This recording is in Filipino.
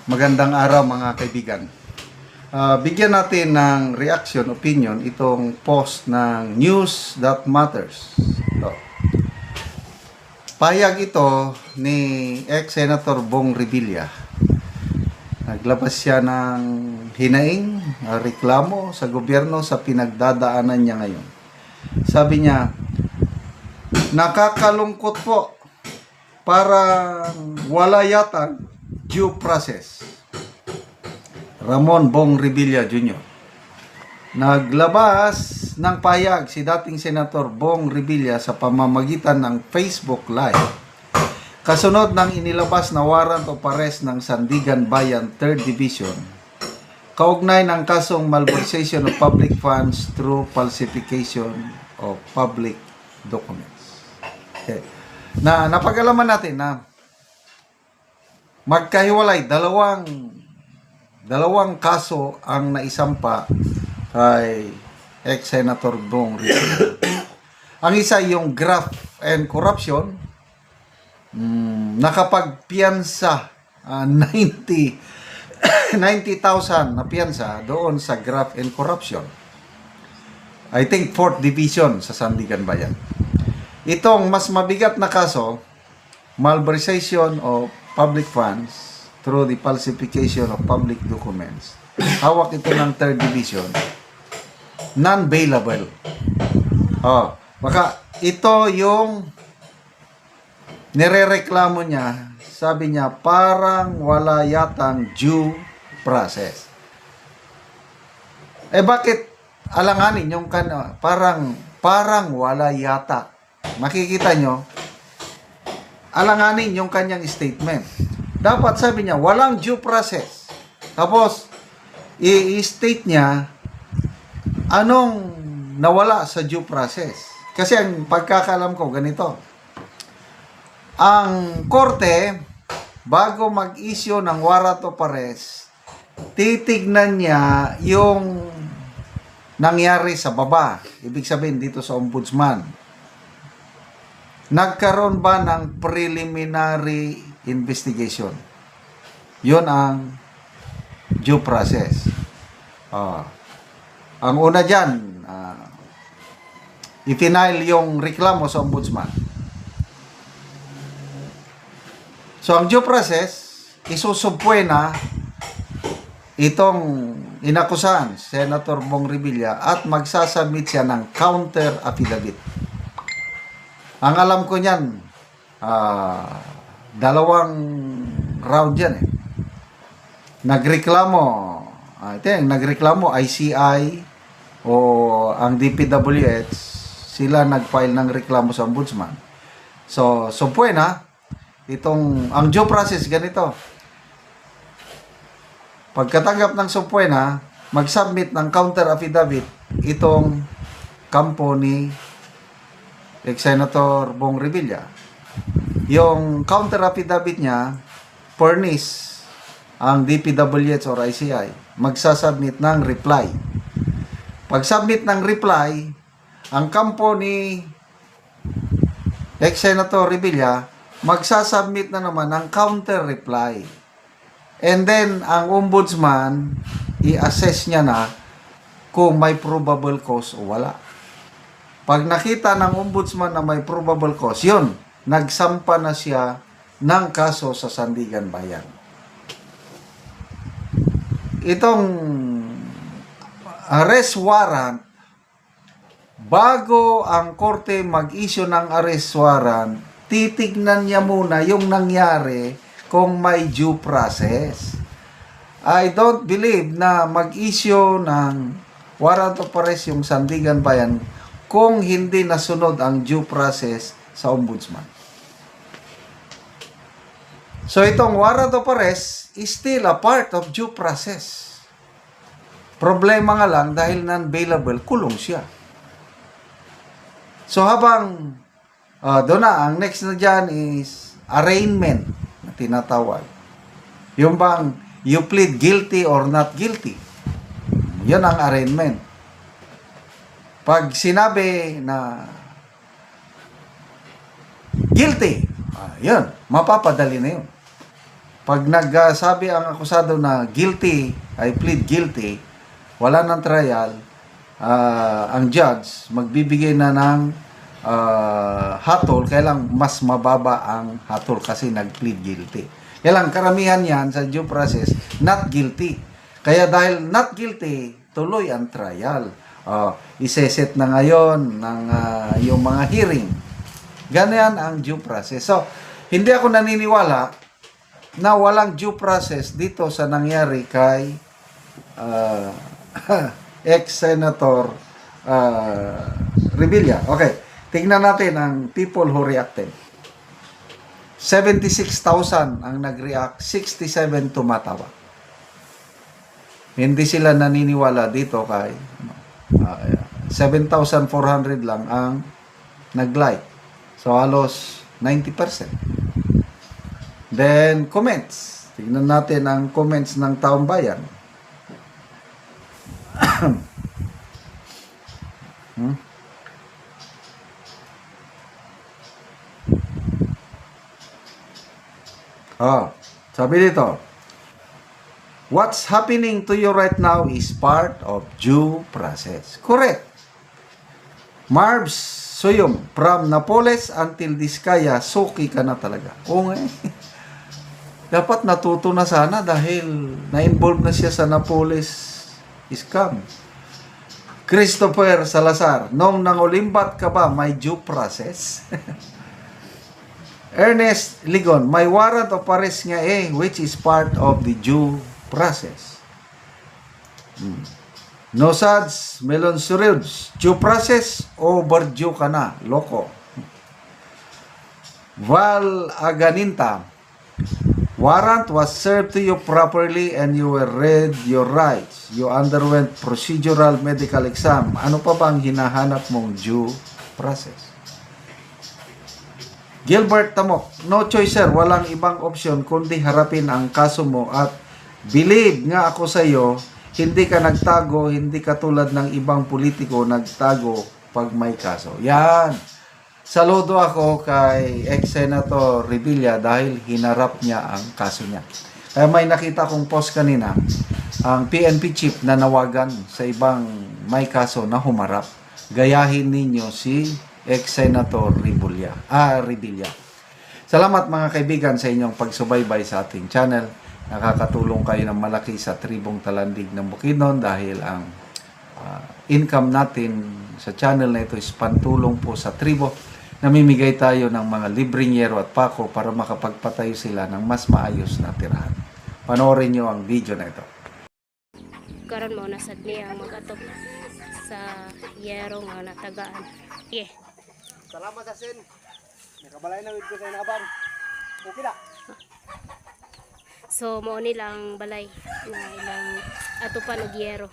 Magandang araw mga kaibigan. Bigyan natin ng reaction, opinion itong post ng News That Matters. Payag ito ni ex-Senator Bong Revilla. Naglabas siya ng hinaing, reklamo sa gobyerno sa pinagdadaanan niya ngayon. Sabi niya, nakakalungkot po, parang wala yata due process. Ramon Bong Revilla Jr. Naglabas ng payag si dating Senator Bong Revilla sa pamamagitan ng Facebook Live. Kasunod ng inilabas na warrant of arrest ng Sandigan Bayan 3rd Division, kaugnay ng kasong malversation of public funds through falsification of public documents. Okay. Napag-alaman natin na magkahiwalay, dalawang kaso ang naisampa kay ex-Senator Bong Revilla. Ang isa yung graft and corruption, nakapagpiyansa 90,000 na piyansa doon sa graft and corruption. I think 4th Division sa Sandigan Bayan. Itong mas mabigat na kaso, malversation of public funds through the falsification of public documents. Hawak ito ng 3rd Division. Non-bailable. Baka ito yung nirereklamo niya. Sabi niya, parang wala yatang due process. Bakit alanganin yung parang wala yata? Makikita nyo, alanganin yung kanyang statement. Dapat sabi niya, walang due process. Tapos, i-state niya, anong nawala sa due process. Kasi ang pagkakalam ko, ganito. Ang korte, bago mag-issue ng warrant of arrest, titignan niya yung nangyari sa baba. Ibig sabihin dito sa ombudsman. Nagkaroon ba ng preliminary investigation? Yun ang due process. Ang una dyan, i-file yung reklamo sa ombudsman. So, ang due process, isusubpuena itong inakusahan, Senator Bong Revilla, at magsasubmit siya ng counter affidavit. Ang alam ko niyan, dalawang round yan eh. Nagreklamo ICI o ang DPWH, sila nag-file ng reklamo sa ombudsman. So puwena, ang due process ganito. Pagkatanggap ng subpoena, mag-submit ng counter affidavit itong kampo ni ex-Senator Bong Revilla. Yung counter affidavit niya, furnish ang DPWH or ICI, magsasubmit ng reply. Pag-submit ng reply, ang kampo ni ex-Senator Revilla, magsasubmit na naman ng counter reply. And then, ang ombudsman, i-assess niya na kung may probable cause o wala. Pag nakita ng ombudsman na may probable cause, yun, nagsampa na siya ng kaso sa Sandigan Bayan. Itong arrest warrant, bago ang korte mag-issue ng arrest warrant, titignan niya muna yung nangyari kung may due process. I don't believe na mag-issue ng warrant of arrest yung Sandigan Bayan kung hindi nasunod ang due process sa ombudsman. So itong warrant of arrest is still a part of due process. Problema nga lang dahil non-bailable, kulong siya. So habang doon na, ang next na dyan is arraignment na tinatawag. Yung bang you plead guilty or not guilty. Yun ang arraignment. Pag sinabi na guilty, yun, mapapadali na yun. Pag nagsabi ang akusado na guilty, I plead guilty, wala ng trial, ang judge magbibigay na ng hatol, kailang mas mababa ang hatol kasi nag-plead guilty. Kailang karamihan yan sa due process, not guilty. Kaya dahil not guilty, tuloy ang trial. Iseset na ngayon ng yung mga hearing. Ganyan ang due process. So, hindi ako naniniwala na walang due process dito sa nangyari kay ex-senator Revilla. Okay, tingnan natin ang people who reacted. 76,000 ang nag-react, 67 tumatawa. Hindi sila naniniwala dito kay 7,400 lang ang nag-like. So, halos 90%. Then, comments. Tingnan natin ang comments ng taong bayan. Sabi dito, what's happening to you right now is part of due process. Correct. Marbs Suyom, from Napoles until Diskaya, suki ka na talaga. Oo nga. Dapat natuto na sana dahil na-involve na siya sa Napoles scam. Christopher Salazar, nung nangulimbat ka ba, may due process? Ernest Ligon, may warrant of arrest nga which is part of the due process. Nosads Melon Surids, due process, overdue ka na, loko. Val Aganinta, warrant was served to you properly and you were read your rights. You underwent procedural medical exam. Ano pa ba ang hinahanap mong due process? Gilbert Tamok, no choice sir, walang ibang option kundi harapin ang kaso mo at believe nga ako sa iyo, hindi ka nagtago, hindi ka tulad ng ibang politiko nagtago pag may kaso. Yan. Saludo ako kay ex-senator Revilla dahil hinarap niya ang kaso niya. Kaya may nakita kong post kanina, ang PNP chief na nawagan sa ibang may kaso na humarap. Gayahin ninyo si ex-senator Revilla. Salamat mga kaibigan sa inyong pagsubaybay sa ating channel. Nakakatulong kayo ng malaki sa tribong Talandig ng Bukidnon dahil ang income natin sa channel na ito is pantulong po sa tribo. Namimigay tayo ng mga libreng yero at pako para makapagpatayo sila ng mas maayos na tirahan. Panoorin nyo ang video na ito. Karon mo nasad niya magatop sa yero nga natagaan. Yeah. Salamat sa sin. Nakabalay na with ko sa inabang. Okay na. So mo nilang balay na ilang atupan og yero.